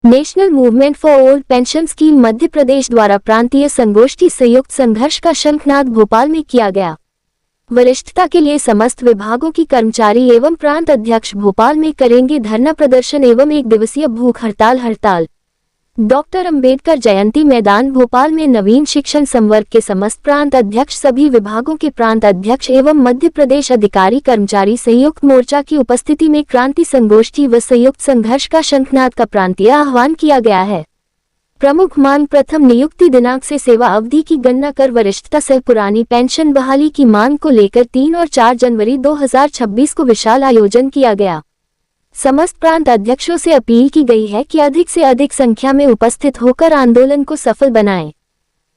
National movement for old pension scheme Madhya Pradesh द्वारा प्रांतीय संगोष्ठी संयुक्त संघर्ष का शंखनाद भोपाल में किया गया। वरिष्ठता के लिए समस्त विभागों की कर्मचारी एवं प्रांत अध्यक्ष भोपाल में करेंगे धरना प्रदर्शन एवं एक दिवसीय भूख हड़ताल। डॉक्टर अंबेडकर जयंती मैदान भोपाल में नवीन शिक्षण संवर्ग के समस्त प्रांत अध्यक्ष, सभी विभागों के प्रांत अध्यक्ष एवं मध्य प्रदेश अधिकारी कर्मचारी संयुक्त मोर्चा की उपस्थिति में क्रांति संगोष्ठी व संयुक्त संघर्ष का शंखनाद का प्रांतीय आह्वान किया गया है। प्रमुख मांग प्रथम नियुक्ति दिनांक से सेवा अवधि की गणना कर वरिष्ठता सह पुरानी पेंशन बहाली की मांग को लेकर 3 और 4 जनवरी 2026 को विशाल आयोजन किया गया। समस्त प्रांत अध्यक्षों से अपील की गई है कि अधिक से अधिक संख्या में उपस्थित होकर आंदोलन को सफल बनाएं।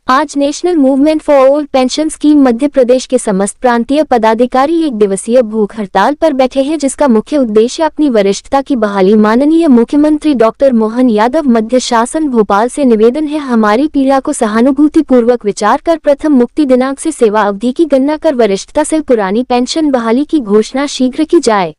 आज national movement for old pension scheme Madhya Pradesh के समस्त प्रांतीय पदाधिकारी एक दिवसीय भूख हड़ताल पर बैठे हैं, जिसका मुख्य उद्देश्य अपनी वरिष्ठता की बहाली। माननीय मुख्यमंत्री डॉक्टर मोहन यादव, मध्य शासन भोपाल से निवेदन है, हमारी पीड़ा को सहानुभूति पूर्वक विचार कर प्रथम मुक्ति दिनांक से सेवा अवधि की गणना कर वरिष्ठता से पुरानी पेंशन बहाली की घोषणा शीघ्र की जाए।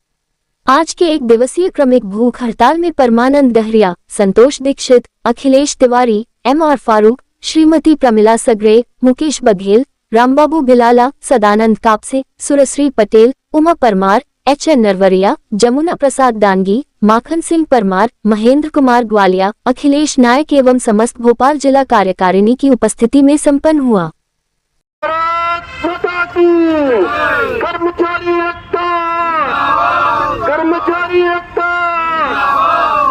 आज के एक दिवसीय क्रमिक भूख हड़ताल में परमानंद दहरिया, संतोष दीक्षित, अखिलेश तिवारी, M.R. फारूक, श्रीमती प्रमिला सगरे, मुकेश बघेल, रामबाबू बिलाला, सदानंद कापसे, सुरश्री पटेल, उमा परमार, H.N. नरवरिया, जमुना प्रसाद दानगी, माखन सिंह परमार, महेंद्र कुमार ग्वालिया, अखिलेश नायक एवं समस्त भोपाल जिला कार्यकारिणी की उपस्थिति में संपन्न हुआ। कर्मचारी एकता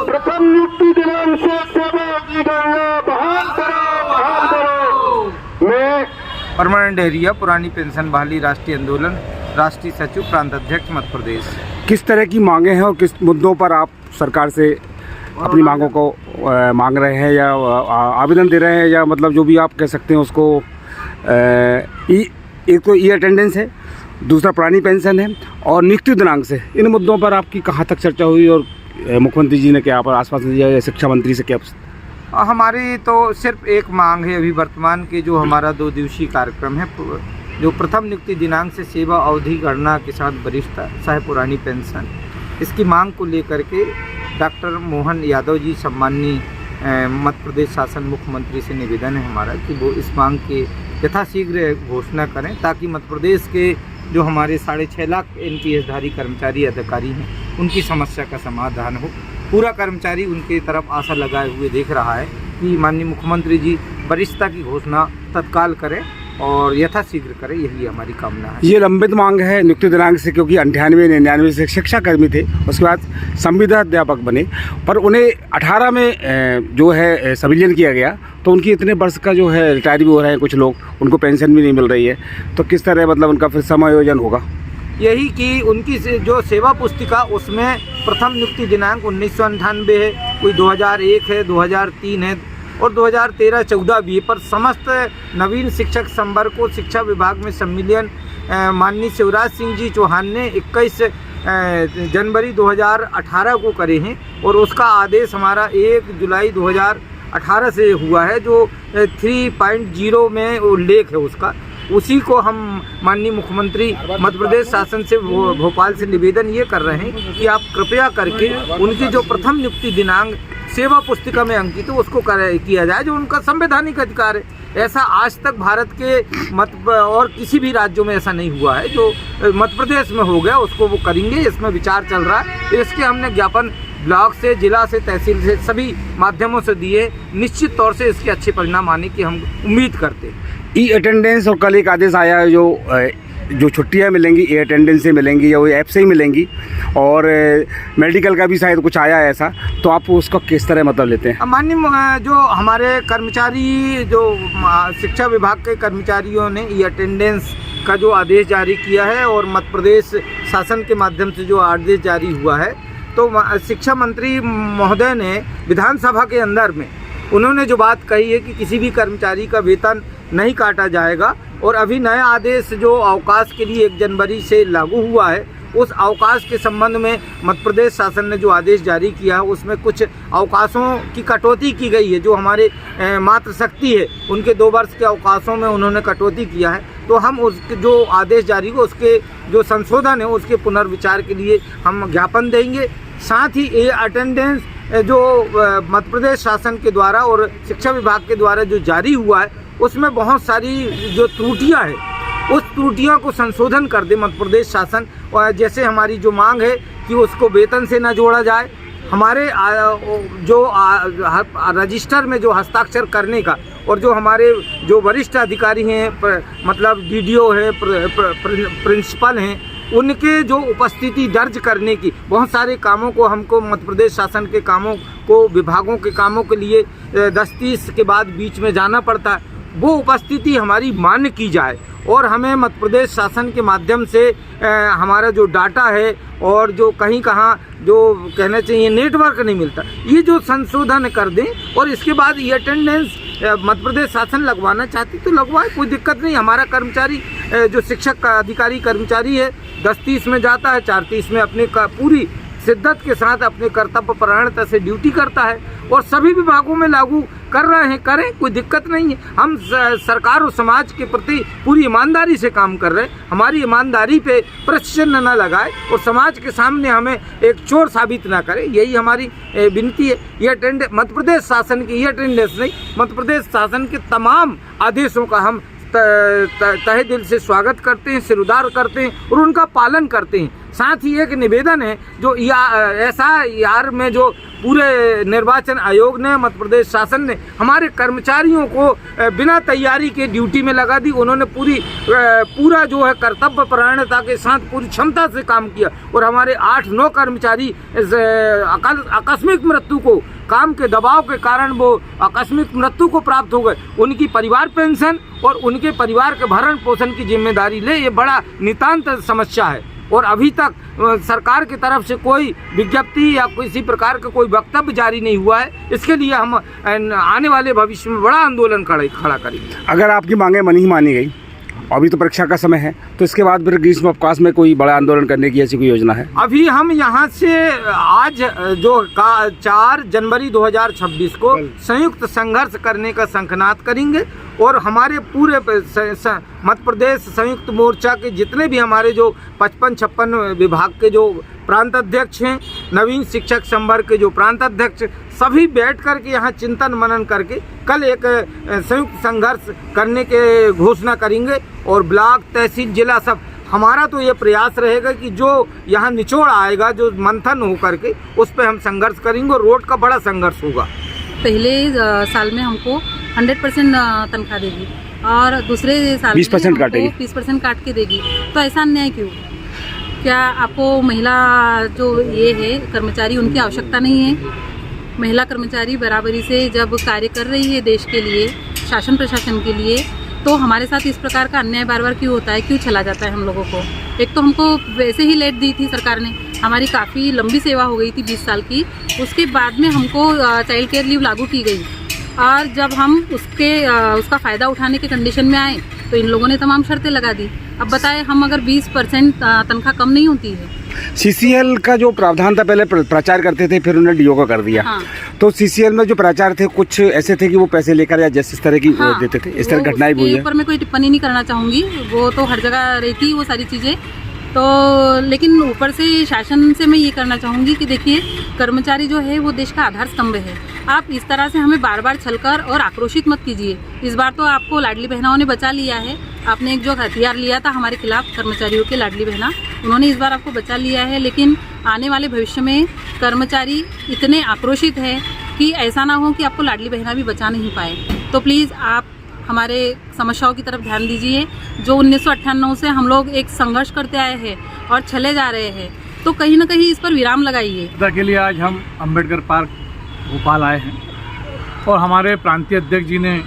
प्रथम नियुक्ति दिनांक से सेवा की गणना बहाल करो। मैं परमानंद दहरिया, पुरानी पेंशन बहाली राष्ट्रीय आंदोलन, राष्ट्रीय सचिव, प्रांत अध्यक्ष मध्य प्रदेश। किस तरह की मांगे हैं और किस मुद्दों पर आप सरकार से अपनी मांगों को मांग रहे हैं या आवेदन दे रहे हैं, या मतलब जो भी आप कह सकते हैं उसको? एक तो ई अटेंडेंस है, दूसरा पुरानी पेंशन है और नियुक्ति दिनांक से। इन मुद्दों पर आपकी कहाँ तक चर्चा हुई और मुख्यमंत्री जी ने क्या पर आसपास दिया, शिक्षा मंत्री से क्या? हमारी तो सिर्फ एक मांग है अभी वर्तमान के जो हमारा 2 दिवसीय कार्यक्रम है, जो प्रथम नियुक्ति दिनांक से सेवा अवधि गणना के साथ वरिष्ठता सह पुरानी पेंशन, इसकी मांग को लेकर के डॉक्टर मोहन यादव जी सम्माननीय मध्य प्रदेश शासन मुख्यमंत्री से निवेदन है हमारा कि वो इस मांग के यथाशीघ्र घोषणा करें, ताकि मध्य प्रदेश के जो हमारे 6.5 लाख NPS धारी कर्मचारी अधिकारी हैं उनकी समस्या का समाधान हो। पूरा कर्मचारी उनके तरफ आशा लगाए हुए देख रहा है कि माननीय मुख्यमंत्री जी वरिष्ठता की घोषणा तत्काल करें और यथाशीघ्र करें, यही हमारी कामना है। ये लंबित मांग है नियुक्ति दिनांक से, क्योंकि 98-99 से शिक्षा कर्मी थे, उसके बाद संविदा अध्यापक बने, पर उन्हें 18 में जो है संविलियन किया गया, तो उनकी इतने वर्ष का जो है रिटायर भी हो रहे हैं कुछ लोग, उनको पेंशन भी नहीं मिल रही है, तो किस तरह मतलब उनका फिर समायोजन होगा? यही कि उनकी जो सेवा पुस्तिका उसमें प्रथम नियुक्ति दिनांक 1998 है, कोई 2001 है, 2003 है और 2013-14 भी, पर समस्त नवीन शिक्षक संवर्ग को शिक्षा विभाग में सम्मिलन माननीय शिवराज सिंह जी चौहान ने 21 जनवरी 2018 को करे हैं और उसका आदेश हमारा 1 जुलाई 2018 से हुआ है, जो 3.0 में उल्लेख है उसका। उसी को हम माननीय मुख्यमंत्री मध्य प्रदेश शासन से भोपाल से निवेदन ये कर रहे हैं कि आप कृपया करके उनकी जो प्रथम नियुक्ति दिनांक सेवा पुस्तिका में अंकित है उसको किया जाए, जो उनका संवैधानिक अधिकार है। ऐसा आज तक भारत के और किसी भी राज्यों में ऐसा नहीं हुआ है, जो मध्य प्रदेश में हो गया उसको वो करेंगे, इसमें विचार चल रहा है। इसके हमने ज्ञापन ब्लॉक से, जिला से, तहसील से, सभी माध्यमों से दिए। निश्चित तौर से इसके अच्छे परिणाम आने की हम उम्मीद करते हैं। ई अटेंडेंस और कल एक आदेश आया है जो छुट्टियां मिलेंगी ई अटेंडेंस से मिलेंगी या वो ऐप से ही मिलेंगी, और मेडिकल का भी शायद कुछ आया है ऐसा, तो आप उसको किस तरह मतलब लेते हैं? माननीय जो हमारे कर्मचारी, जो शिक्षा विभाग के कर्मचारियों ने ई अटेंडेंस का जो आदेश जारी किया है और मध्य प्रदेश शासन के माध्यम से जो आदेश जारी हुआ है, तो शिक्षा मंत्री महोदय ने विधानसभा के अंदर में उन्होंने जो बात कही है कि किसी भी कर्मचारी का वेतन नहीं काटा जाएगा, और अभी नया आदेश जो अवकाश के लिए 1 जनवरी से लागू हुआ है, उस अवकाश के संबंध में मध्य प्रदेश शासन ने जो आदेश जारी किया है उसमें कुछ अवकाशों की कटौती की गई है। जो हमारे मातृशक्ति है उनके 2 वर्ष के अवकाशों में उन्होंने कटौती किया है, तो हम उसके जो आदेश जारी हुआ उसके जो संशोधन है उसके पुनर्विचार के लिए हम ज्ञापन देंगे। साथ ही ये अटेंडेंस जो मध्य प्रदेश शासन के द्वारा और शिक्षा विभाग के द्वारा जो जारी हुआ है उसमें बहुत सारी जो त्रुटियां हैं उस त्रुटियों को संशोधन कर दे मध्य प्रदेश शासन। और जैसे हमारी जो मांग है कि उसको वेतन से न जोड़ा जाए, हमारे जो रजिस्टर में जो हस्ताक्षर करने का और जो हमारे जो वरिष्ठ अधिकारी हैं मतलब डीडीओ है, प्रिंसिपल हैं, उनके जो उपस्थिति दर्ज करने की बहुत सारे कामों को हमको मध्य प्रदेश शासन के कामों को विभागों के कामों के लिए 10-30 के बाद बीच में जाना पड़ता है, वो उपस्थिति हमारी मान्य की जाए और हमें मध्य प्रदेश शासन के माध्यम से हमारा जो डाटा है और जो कहीं कहाँ जो कहना चाहिए नेटवर्क नहीं मिलता, ये जो संशोधन कर दें और इसके बाद ये अटेंडेंस मध्य प्रदेश शासन लगवाना चाहती तो लगवाए, कोई दिक्कत नहीं। हमारा कर्मचारी जो शिक्षक का अधिकारी कर्मचारी है 10-30 में जाता है, 4-30 में अपने का पूरी शिद्दत के साथ अपने कर्तव्य परायणता से ड्यूटी करता है और सभी विभागों में लागू कर रहे हैं, करें, कोई दिक्कत नहीं है। हम सरकार और समाज के प्रति पूरी ईमानदारी से काम कर रहे हैं, हमारी ईमानदारी पे प्रश्न न लगाए और समाज के सामने हमें एक चोर साबित ना करें, यही हमारी विनती है। ये मध्य प्रदेश शासन की ये अटेंडेंस नहीं, मध्य प्रदेश शासन के तमाम आदेशों का हम तहे दिल से स्वागत करते हैं, सिरउदार करते हैं और उनका पालन करते हैं। साथ ही एक निवेदन है जो SIR में जो पूरे निर्वाचन आयोग ने मध्य प्रदेश शासन ने हमारे कर्मचारियों को बिना तैयारी के ड्यूटी में लगा दी, उन्होंने पूरा जो है कर्तव्य परायणता के साथ पूरी क्षमता से काम किया और हमारे 8-9 कर्मचारी आकस्मिक मृत्यु को काम के दबाव के कारण वो आकस्मिक मृत्यु को प्राप्त हो गए, उनकी परिवार पेंशन और उनके परिवार के भरण पोषण की जिम्मेदारी ले, ये बड़ा नितांत समस्या है और अभी तक सरकार की तरफ से कोई विज्ञप्ति या किसी प्रकार का कोई वक्तव्य जारी नहीं हुआ है। इसके लिए हम आने वाले भविष्य में बड़ा आंदोलन खड़ा करेंगे। अगर आपकी मांगें नहीं मानी गई, अभी तो परीक्षा का समय है, तो इसके बाद फिर ग्रीष्म अवकाश में कोई बड़ा आंदोलन करने की ऐसी कोई योजना है? अभी हम यहाँ से आज जो 4 जनवरी 2026 को संयुक्त संघर्ष करने का शंखनाद करेंगे और हमारे पूरे मध्य प्रदेश संयुक्त मोर्चा के जितने भी हमारे जो 55-56 विभाग के जो प्रांत अध्यक्ष हैं, नवीन शिक्षक संवर्ग के जो प्रांत अध्यक्ष, सभी बैठ कर के यहाँ चिंतन मनन करके कल एक संयुक्त संघर्ष करने के घोषणा करेंगे और ब्लॉक, तहसील, जिला सब हमारा तो ये प्रयास रहेगा कि जो यहाँ निचोड़ आएगा, जो मंथन हो करके उस पर हम संघर्ष करेंगे और रोड का बड़ा संघर्ष होगा। पहले साल में हमको 100% तनख्वाह देगी और दूसरे साल 20% काटेगी, 20% काट के देगी, तो ऐसा अन्याय क्यों? क्या आपको महिला जो ये है कर्मचारी उनकी आवश्यकता नहीं है? महिला कर्मचारी बराबरी से जब कार्य कर रही है देश के लिए, शासन प्रशासन के लिए, तो हमारे साथ इस प्रकार का अन्याय बार बार क्यों होता है, क्यों चला जाता है हम लोगों को? एक तो हमको वैसे ही लेट दी थी सरकार ने, हमारी काफ़ी लंबी सेवा हो गई थी 20 साल की, उसके बाद में हमको चाइल्ड केयर लीव लागू की गई और जब हम उसका फ़ायदा उठाने के कंडीशन में आए तो इन लोगों ने तमाम शर्तें लगा दी। अब बताएं, हम अगर 20% तनख्वाह कम नहीं होती है। CCL का जो प्रावधान था, पहले प्रचार करते थे, फिर उन्होंने DO का कर दिया। हाँ। तो CCL में जो प्रचार थे कुछ ऐसे थे कि वो पैसे लेकर या जिस तरह की हाँ, देते थे, इस तरह घटनाएं हुई है। ऊपर मैं कोई टिप्पणी नहीं करना चाहूँगी, वो तो हर जगह रहती है वो सारी चीज़ें, तो लेकिन ऊपर से शासन से मैं ये करना चाहूँगी कि देखिए, कर्मचारी जो है वो देश का आधार स्तंभ है। आप इस तरह से हमें बार बार छलकर और आक्रोशित मत कीजिए। इस बार तो आपको लाडली बहनाओं ने बचा लिया है, आपने एक जो हथियार लिया था हमारे खिलाफ कर्मचारियों के, लाडली बहना, उन्होंने इस बार आपको बचा लिया है, लेकिन आने वाले भविष्य में कर्मचारी इतने आक्रोशित हैं कि ऐसा ना हो कि आपको लाडली बहना भी बचा नहीं पाए। तो प्लीज़ आप हमारे समस्याओं की तरफ ध्यान दीजिए। जो 1998 से हम लोग एक संघर्ष करते आए हैं और चले जा रहे हैं, तो कहीं ना कहीं इस पर विराम लगाइए। के लिए आज हम अंबेडकर पार्क भोपाल आए हैं और हमारे प्रांतीय अध्यक्ष जी ने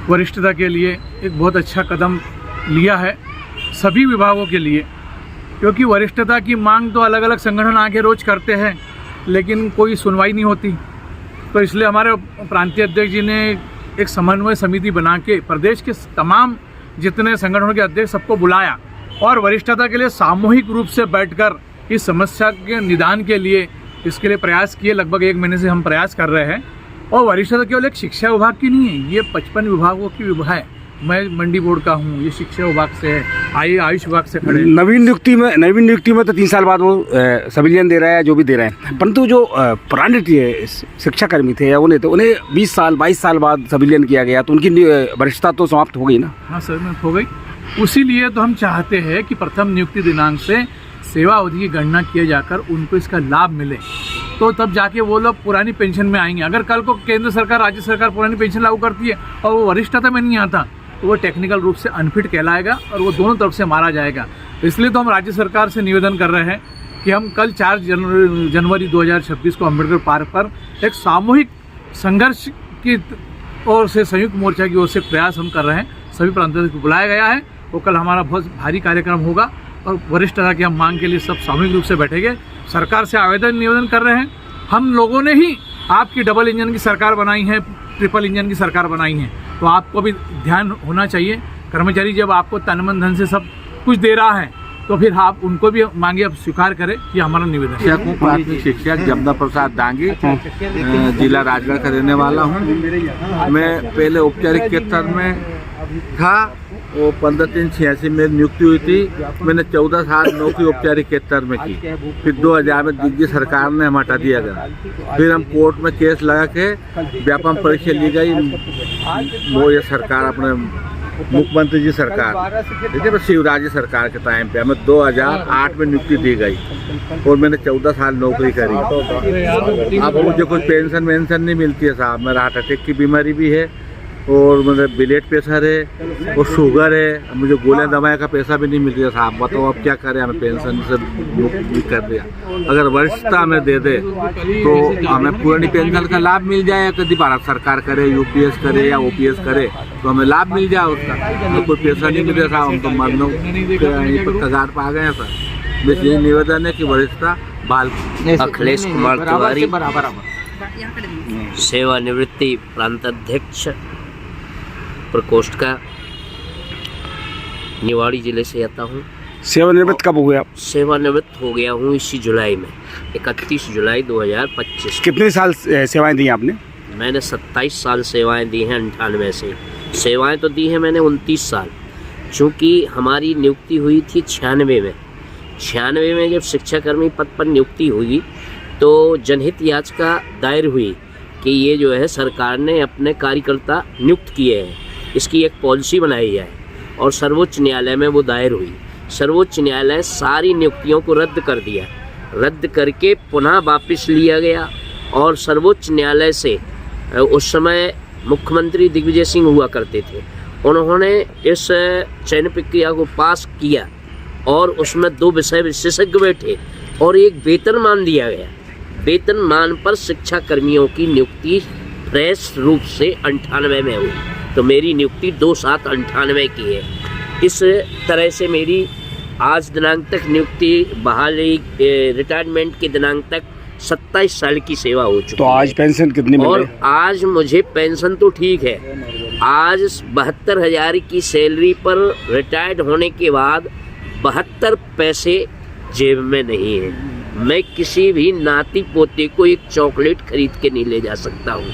वरिष्ठता के लिए एक बहुत अच्छा कदम लिया है सभी विभागों के लिए, क्योंकि वरिष्ठता की मांग तो अलग अलग संगठन आके रोज करते हैं लेकिन कोई सुनवाई नहीं होती। तो इसलिए हमारे प्रांतीय अध्यक्ष जी ने एक समन्वय समिति बना के प्रदेश के तमाम जितने संगठनों के अध्यक्ष सबको बुलाया और वरिष्ठता के लिए सामूहिक रूप से बैठकर इस समस्या के निदान के लिए इसके लिए प्रयास किए। लगभग 1 महीने से हम प्रयास कर रहे हैं और वरिष्ठता केवल एक शिक्षा विभाग की नहीं है, ये 55 विभागों की विभाग है मैं मंडी बोर्ड का हूँ, ये शिक्षा विभाग से है, आयुष विभाग से खड़े हैं। नवीन नियुक्ति में तो 3 साल बाद वो संविलियन दे रहा है, जो भी दे रहे हैं, परंतु जो पुराने शिक्षाकर्मी थे उन्हें 20 साल 22 साल बाद संविलियन किया गया, तो उनकी वरिष्ठता तो समाप्त हो गई ना। हाँ सर, मैं हो गई। उसीलिए तो हम चाहते हैं कि प्रथम नियुक्ति दिनांक से सेवा अवधि की गणना किए जाकर उनको इसका लाभ मिले, तो तब जाके वो लोग पुरानी पेंशन में आएंगे। अगर कल को केंद्र सरकार राज्य सरकार पुरानी पेंशन लागू करती है और वो वरिष्ठता में नहीं आता, तो वो टेक्निकल रूप से अनफिट कहलाएगा और वो दोनों तरफ से मारा जाएगा। इसलिए तो हम राज्य सरकार से निवेदन कर रहे हैं कि हम कल 4 जनवरी 2026 को अम्बेडकर पार्क पर एक सामूहिक संघर्ष की ओर से संयुक्त मोर्चा की ओर से प्रयास हम कर रहे हैं। सभी प्रांतों को बुलाया गया है, वो कल हमारा बहुत भारी कार्यक्रम होगा और वरिष्ठता की हम मांग के लिए सब सामूहिक रूप से बैठेंगे। सरकार से निवेदन कर रहे हैं, हम लोगों ने ही आपकी डबल इंजन की सरकार बनाई है, ट्रिपल इंजन की सरकार बनाई है, तो आपको भी ध्यान होना चाहिए। कर्मचारी जब आपको तन मन धन से सब कुछ दे रहा है, तो फिर आप उनको भी मांगे आप स्वीकार करें, ये हमारा निवेदन है। प्राथमिक शिक्षक जमुना प्रसाद डांगी, जिला राजगढ़ का रहने वाला हूँ। मैं पहले औपचारिक के स्तर में था, वो 15/3/86 में नियुक्ति हुई थी। मैंने 14 साल नौकरी औपचारिक के स्तर में की। फिर 2000 में दिग्विजय सरकार ने हम हटा दिया गया। फिर हम कोर्ट में केस लगा के व्यापम परीक्षा ली गई। वो ये सरकार अपने मुख्यमंत्री जी सरकार, ठीक है, शिवराज जी सरकार के टाइम पे हमें 2008 में नियुक्ति दी गई और मैंने 14 साल नौकरी करी। अब मुझे कुछ पेंशन वेंशन नहीं मिलती है साहब। मेरा हार्ट अटैक की बीमारी भी है और मतलब ब्लड प्रेशर है और शुगर है। मुझे गोलियां दवाई का पैसा भी नहीं मिल रहा साहब। बताओ अब क्या करें, हमें पेंशन से मुक्त कर दिया। अगर वरिष्ठता हमें दे दे तो हमें पुरानी पेंशन का लाभ मिल जाए। कभी भारत सरकार करे, यूपीएस करे या ओपीएस करे, तो हमें लाभ मिल जाए उसका। तो कोई पैसा नहीं मिल रहा साहब, हम तो मरने पर कगार पा गए हैं सर। बस यही निवेदन है कि वरिष्ठता बाल। अखिलेश कुमार तिवारी, सेवानिवृत्ति प्रांताध्यक्ष प्रकोष्ठ का, निवाड़ी जिले से आता हूँ। सेवानिवृत्त कब हुए आप? सेवानिवृत्त हो गया हूँ इसी जुलाई में, 31 जुलाई 2025। कितने साल सेवाएं दी आपने? मैंने 27 साल सेवाएं दी हैं 98 से। सेवाएं तो दी हैं मैंने 29 साल, चूँकि हमारी नियुक्ति हुई थी 96 में। 96 में जब शिक्षाकर्मी पद पर नियुक्ति हुई तो जनहित याचिका दायर हुई कि ये जो है सरकार ने अपने कार्यकर्ता नियुक्त किए हैं, इसकी एक पॉलिसी बनाई जाए, और सर्वोच्च न्यायालय में वो दायर हुई। सर्वोच्च न्यायालय सारी नियुक्तियों को रद्द कर दिया, रद्द करके पुनः वापस लिया गया। और सर्वोच्च न्यायालय से उस समय मुख्यमंत्री दिग्विजय सिंह हुआ करते थे, उन्होंने इस चयन प्रक्रिया को पास किया और उसमें 2 विषय विशेषज्ञ बैठे और एक वेतनमान दिया गया। वेतनमान पर शिक्षा कर्मियों की नियुक्ति फ्रेश रूप से 98 में हुई, तो मेरी नियुक्ति 2/7/98 की है। इस तरह से मेरी आज दिनांक तक नियुक्ति बहाली रिटायरमेंट के दिनांक तक 27 साल की सेवा हो चुकी है। तो आज पेंशन कितनी मिल रही है? और आज मुझे पेंशन तो ठीक है, आज 72,000 की सैलरी पर रिटायर्ड होने के बाद 72 पैसे जेब में नहीं है। मैं किसी भी नाती पोते को एक चॉकलेट खरीद के नहीं ले जा सकता हूँ।